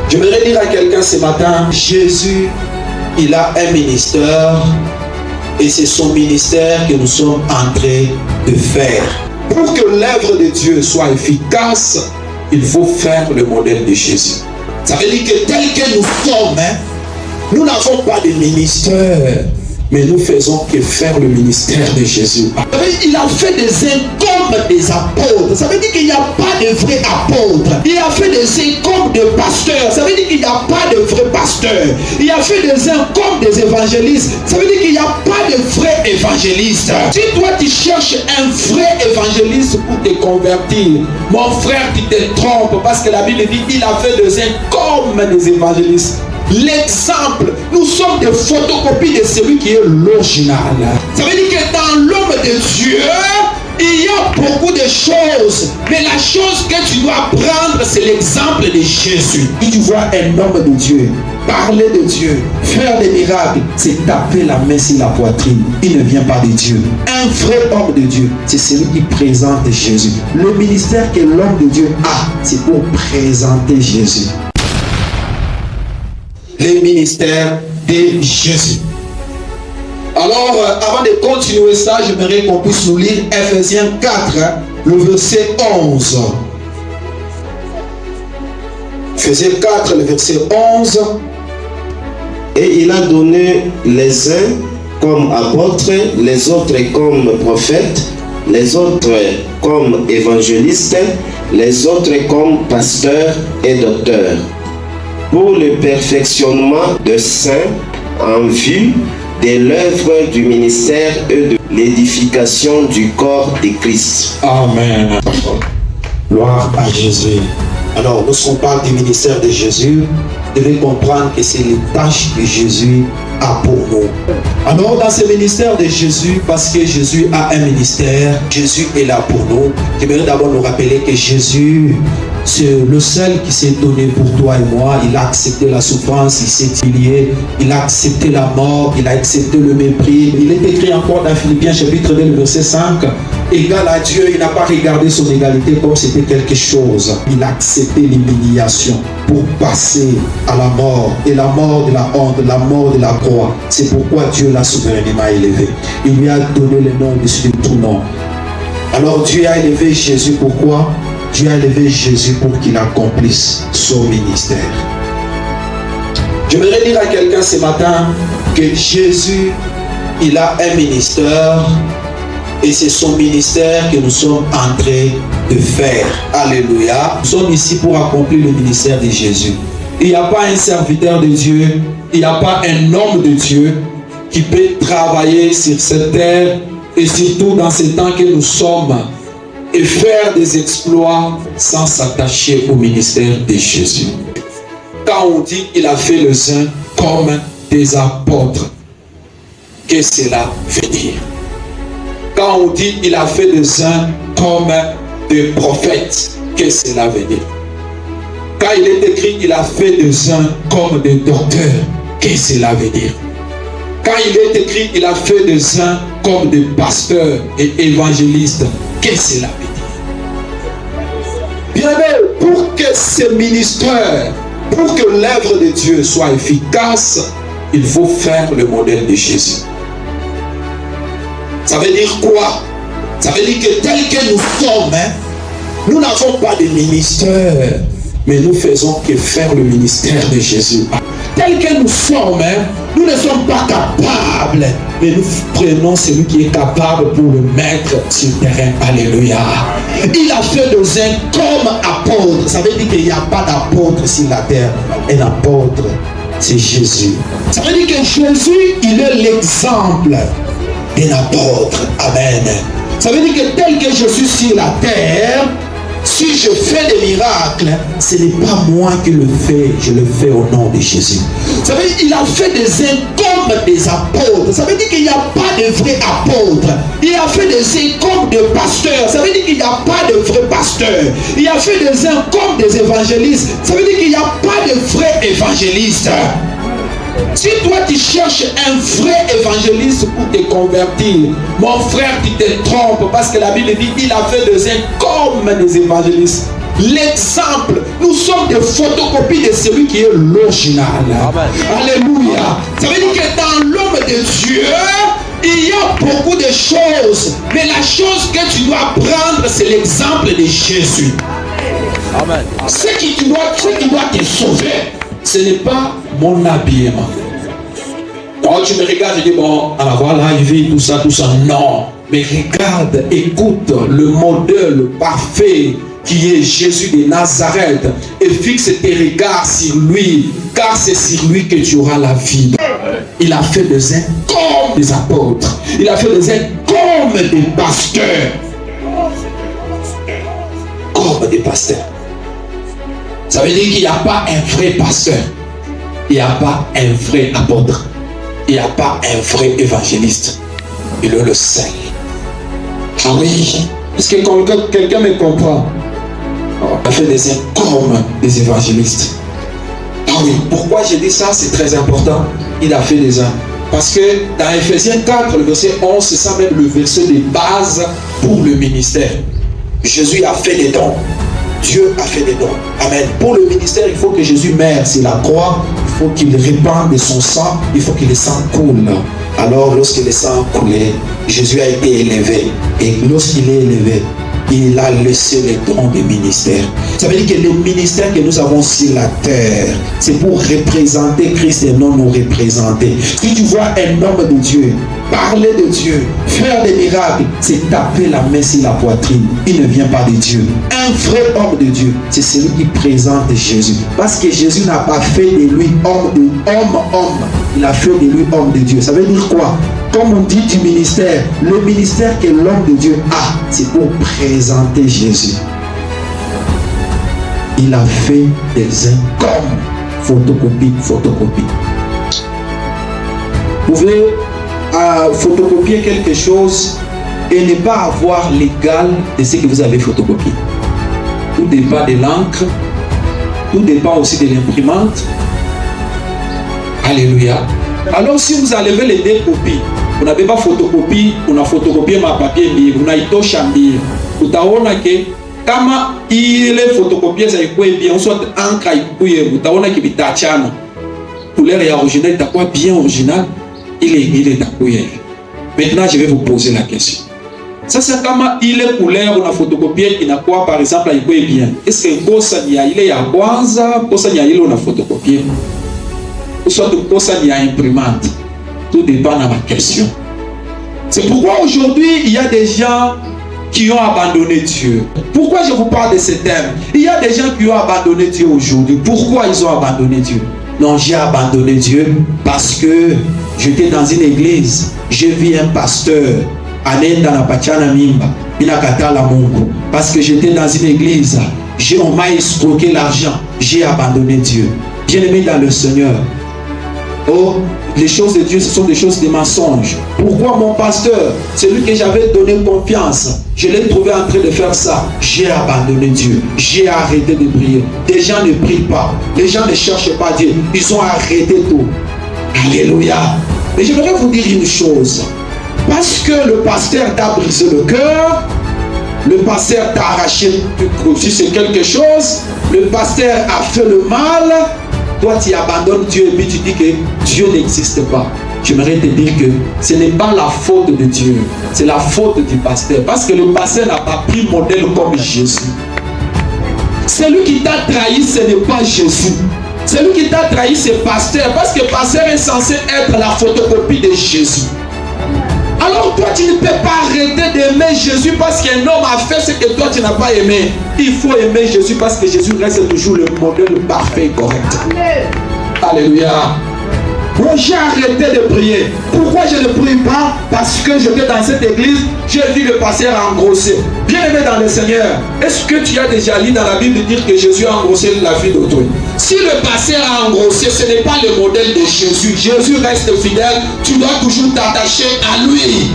J'aimerais dire à quelqu'un ce matin, Jésus, il a un ministère et c'est son ministère que nous sommes en train de faire. Pour que l'œuvre de Dieu soit efficace, il faut faire le modèle de Jésus. Ça veut dire que tel que nous sommes, nous n'avons pas de ministère, mais nous faisons que faire le ministère de Jésus. Il a fait des incombes des apôtres. Ça veut dire qu'il n'y a pas de vrais apôtres. Il a fait des incombes de pasteurs. Ça veut dire qu'il n'y a pas de vrais pasteurs. Il a fait des incombes des évangélistes. Ça veut dire qu'il n'y a pas de vrais évangélistes. Si toi tu cherches un vrai évangéliste pour te convertir, mon frère, tu te trompes, parce que la Bible dit qu'il a fait des incombes des évangélistes. L'exemple, nous sommes des photocopies de celui qui est l'original. Ça veut dire que dans l'homme de Dieu, il y a beaucoup de choses, mais la chose que tu dois prendre, c'est l'exemple de Jésus. Si tu vois un homme de Dieu, parler de Dieu, faire des miracles, c'est taper la main sur la poitrine. Il ne vient pas de Dieu. Un vrai homme de Dieu, c'est celui qui présente Jésus. Le ministère que l'homme de Dieu a, c'est pour présenter Jésus. Les ministères de Jésus. Alors, avant de continuer ça, j'aimerais qu'on puisse nous lire Ephésiens 4, le verset 11. Ephésiens 4, le verset 11. Et il a donné les uns comme apôtres, les autres comme prophètes, les autres comme évangélistes, les autres comme pasteurs et docteurs, pour le perfectionnement de saints en vue de l'œuvre du ministère et de l'édification du corps de Christ. Amen. Gloire à Jésus. Alors, lorsqu'on parle du ministère de Jésus, vous devez comprendre que c'est les tâches que Jésus a pour nous. Alors, dans ce ministère de Jésus, parce que Jésus a un ministère, Jésus est là pour nous. J'aimerais d'abord nous rappeler que Jésus, c'est le seul qui s'est donné pour toi et moi. Il a accepté la souffrance, il s'est humilié, il a accepté la mort, il a accepté le mépris. Il est écrit encore dans Philippiens chapitre 2, verset 5, égal à Dieu, il n'a pas regardé son égalité comme c'était quelque chose. Il a accepté l'humiliation pour passer à la mort, et la mort de la honte, la mort de la croix. C'est pourquoi Dieu l'a souverainement élevé. Il lui a donné le nom au-dessus de tout nom. Alors Dieu a élevé Jésus, pourquoi? Dieu a élevé Jésus pour qu'il accomplisse son ministère. J'aimerais dire à quelqu'un ce matin que Jésus, il a un ministère et c'est son ministère que nous sommes en train de faire. Alléluia. Nous sommes ici pour accomplir le ministère de Jésus. Il n'y a pas un serviteur de Dieu, il n'y a pas un homme de Dieu qui peut travailler sur cette terre et surtout dans ces temps que nous sommes et faire des exploits sans s'attacher au ministère de Jésus. Quand on dit qu'il a fait les uns comme des apôtres, qu'est-ce que cela veut dire? Quand on dit qu'il a fait des uns comme des prophètes, qu'est-ce que cela veut dire? Quand il est écrit qu'il a fait des uns comme des docteurs, qu'est-ce que cela veut dire? Quand il est écrit qu'il a fait des uns comme des pasteurs et évangélistes, qu'est-ce que cela veut dire? Bien aimé, pour que ce ministère, pour que l'œuvre de Dieu soit efficace, il faut faire le modèle de Jésus. Ça veut dire quoi? Ça veut dire que tel que nous sommes, nous n'avons pas de ministère, mais nous faisons que faire le ministère de Jésus. Tel que nous sommes, nous ne sommes pas capables, mais nous prenons celui qui est capable pour le mettre sur le terrain. Alléluia. Il a fait des uns comme apôtres. Ça veut dire qu'il n'y a pas d'apôtre sur la terre. Un apôtre, c'est Jésus. Ça veut dire que Jésus, il est l'exemple d'un apôtre. Amen. Ça veut dire que tel que je suis sur la terre, si je fais des miracles, ce n'est pas moi qui le fais, je le fais au nom de Jésus. Ça veut dire qu'il a fait des incombes des apôtres. Ça veut dire qu'il n'y a pas de vrais apôtres. Il a fait des incombes de pasteurs. Ça veut dire qu'il n'y a pas de vrais pasteurs. Il a fait des incombes des évangélistes. Ça veut dire qu'il n'y a pas de vrais évangélistes. Si toi tu cherches un vrai évangéliste pour te convertir, mon frère, tu te trompes, parce que la Bible dit qu'il a fait des uns comme des évangélistes. l'exemple. Nous sommes des photocopies de celui qui est l'original. Alléluia. Ça veut dire que dans l'homme de Dieu, il y a beaucoup de choses. Mais la chose que tu dois prendre, c'est l'exemple de Jésus. Amen. Ce qui doit te sauver, ce n'est pas mon habillement. Quand tu me regardes, je dis bon, alors voilà, il vit tout ça. Non. Mais regarde, écoute le modèle parfait qui est Jésus de Nazareth et fixe tes regards sur lui, car c'est sur lui que tu auras la vie. Il a fait des uns comme des apôtres. Il a fait des uns comme des pasteurs. Comme des pasteurs. Ça veut dire qu'il n'y a pas un vrai pasteur. Il n'y a pas un vrai apôtre. Il n'y a pas un vrai évangéliste. Il est le seul. Ah oui. Est-ce que quelqu'un me comprend? Il a fait des uns comme des évangélistes. Ah oui. Pourquoi j'ai dit ça? C'est très important. Il a fait des uns. Parce que dans Ephésiens 4, le verset 11, c'est ça même le verset de base pour le ministère. Jésus a fait des dons. Dieu a fait des dons. Amen. Pour le ministère, il faut que Jésus meure sur la croix. Il faut qu'il répande de son sang. Il faut que le sang coule. Alors, lorsque le sang a coulé, Jésus a été élevé. Et lorsqu'il est élevé, il a laissé les dons du ministère. Ça veut dire que le ministère que nous avons sur la terre, c'est pour représenter Christ et non nous représenter. Si tu vois un homme de Dieu, parler de Dieu, faire des miracles, c'est taper la main sur la poitrine. Il ne vient pas de Dieu. Un vrai homme de Dieu, c'est celui qui présente Jésus. Parce que Jésus n'a pas fait de lui homme. Il a fait de lui homme de Dieu. Ça veut dire quoi? Comme on dit du ministère, le ministère que l'homme de Dieu a, c'est pour présenter Jésus. Il a fait des uns comme photocopie. Vous pouvez photocopier quelque chose et ne pas avoir l'égal de ce que vous avez photocopié. Tout dépend de l'encre, tout dépend aussi de l'imprimante. Alléluia. Alors si vous enlevez les deux copies, vous n'avez pas photocopie, on a photocopié ma papier, vous n'avez pas chambé. Vous avez que kama il est photocopié, ça est bien, on soit encre, vous avez que bitachano. Couleur est originale, t'as quoi bien original, il est d'accueillir. Maintenant, je vais vous poser la question. Ça c'est comment il est couleur, on a photocopié, il n'a quoi par exemple, il est bien. Est-ce que il est à Kwanza, on a photocopié? Ou soit il y a imprimante. Tout dépend de ma question. C'est pourquoi aujourd'hui il y a des gens qui ont abandonné Dieu. Pourquoi je vous parle de ce thème? Il y a des gens qui ont abandonné Dieu aujourd'hui. Pourquoi ils ont abandonné Dieu? Non, j'ai abandonné Dieu parce que j'étais dans une église. J'ai vu un pasteur Anenda na Pachana Mimba, Inakatala Mungu. Parce que j'étais dans une église. On m'a escroqué l'argent. J'ai abandonné Dieu. Bien-aimé dans le Seigneur. Oh, les choses de Dieu, ce sont des choses de mensonges. Pourquoi mon pasteur, celui que j'avais donné confiance, je l'ai trouvé en train de faire ça? J'ai abandonné Dieu. J'ai arrêté de prier. Les gens ne prient pas. Les gens ne cherchent pas Dieu. Ils ont arrêté tout. Alléluia. Mais j'aimerais vous dire une chose. Parce que le pasteur t'a brisé le cœur, le pasteur t'a arraché, si c'est quelque chose, le pasteur a fait le mal, toi tu abandonnes Dieu et puis tu dis que Dieu n'existe pas. J'aimerais te dire que ce n'est pas la faute de Dieu, c'est la faute du pasteur. Parce que le pasteur n'a pas pris modèle comme Jésus. Celui qui t'a trahi, ce n'est pas Jésus. Celui qui t'a trahi, c'est pasteur. Parce que pasteur est censé être la photocopie de Jésus. Alors toi tu ne peux pas arrêter d'aimer Jésus parce qu'un homme a fait ce que toi tu n'as pas aimé. Il faut aimer Jésus parce que Jésus reste toujours le modèle parfait et correct. Alléluia. Moi j'ai arrêté de prier. Pourquoi je ne prie pas? Parce que j'étais dans cette église, j'ai vu le pasteur engrosser. Bien aimé dans le Seigneur, est-ce que tu as déjà lu dans la Bible dire que Jésus a engrossé la vie d'autrui? Si le pasteur a engrossé, ce n'est pas le modèle de Jésus. Jésus reste fidèle, tu dois toujours t'attacher à lui.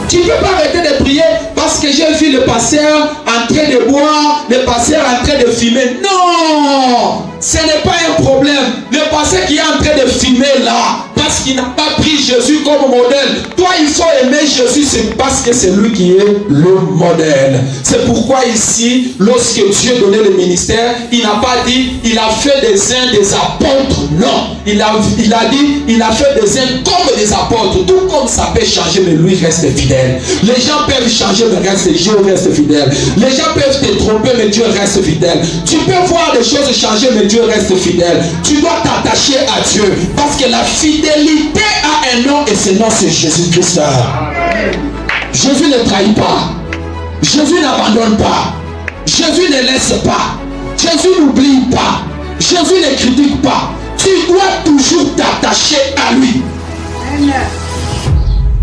Tu ne peux pas arrêter de prier parce que j'ai vu le pasteur en train de boire, le pasteur en train de fumer. Non! Ce n'est pas un problème. Le pasteur qui est en train de filmer là, parce qu'il n'a pas pris Jésus comme modèle. Toi, il faut aimer Jésus, c'est parce que c'est lui qui est le modèle. C'est pourquoi ici, lorsque Dieu donnait le ministère, il n'a pas dit, il a fait des uns des apôtres. Non. Il a dit, il a fait des uns comme des apôtres. Tout comme ça peut changer, mais lui reste fidèle. Les gens peuvent changer, mais Dieu reste fidèle. Les gens peuvent te tromper, mais Dieu reste fidèle. Tu peux voir des choses changer, mais Dieu reste fidèle. Tu dois t'attacher à Dieu, parce que la fidélité a un nom, et ce nom c'est Jésus-Christ. Jésus ne trahit pas. Jésus n'abandonne pas. Jésus ne laisse pas. Jésus n'oublie pas. Jésus ne critique pas. Tu dois toujours t'attacher à lui.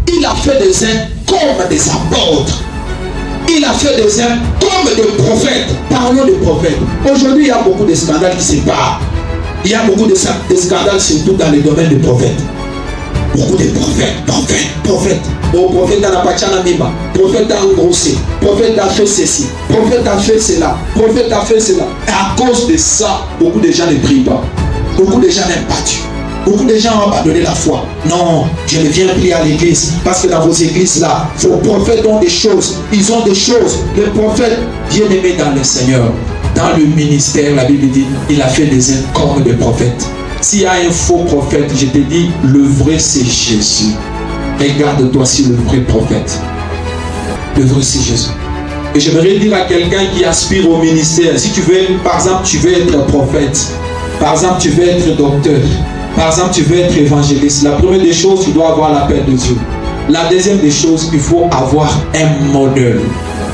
Il a fait des uns comme des apôtres. Il a fait des uns comme des prophètes. Parlons des prophètes. Aujourd'hui, il y a beaucoup de scandales qui se parlent. Il y a beaucoup de scandales, surtout dans le domaine des prophètes. Beaucoup de prophètes. Oh, prophète n'a pas tchana mima. Prophète a engrossé. Prophète a fait ceci. Prophète a fait cela. Prophète a fait cela. Et à cause de ça, beaucoup de gens ne prient pas. Beaucoup de gens n'aiment pas Dieu. Beaucoup de gens ont abandonné la foi. Non, je ne viens prier à l'église. Parce que dans vos églises-là, vos prophètes ont des choses. Ils ont des choses. Les prophètes, bien-aimés dans le Seigneur, dans le ministère, la Bible dit, il a fait des uns comme des prophètes. S'il y a un faux prophète, je te dis, le vrai c'est Jésus. Regarde-toi sur le vrai prophète. Le vrai c'est Jésus. Et j'aimerais dire à quelqu'un qui aspire au ministère, si tu veux, par exemple, tu veux être prophète, par exemple, tu veux être docteur, par exemple, tu veux être évangéliste, la première des choses, tu dois avoir la paix de Dieu. La deuxième des choses, il faut avoir un modèle.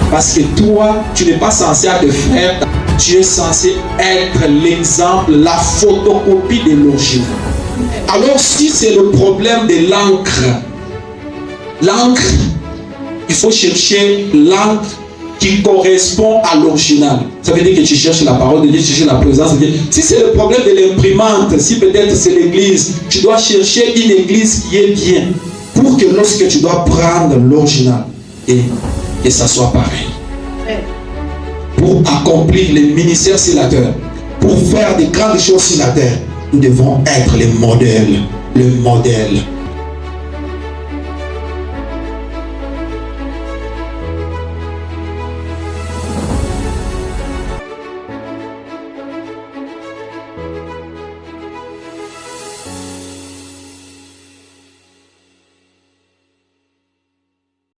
Parce que toi, tu n'es pas censé te faire, tu es censé être l'exemple, la photocopie de l'original. Alors si c'est le problème de l'encre, il faut chercher l'encre qui correspond à l'original. Ça veut dire que tu cherches la parole de Dieu, tu cherches la présence de Dieu. Si c'est le problème de l'imprimante, si peut-être c'est l'église, tu dois chercher une église qui est bien, pour que lorsque tu dois prendre l'original, et ça soit pareil. Pour accomplir les ministères sur la terre, pour faire des grandes choses sur la terre, nous devons être les modèles. Le modèle.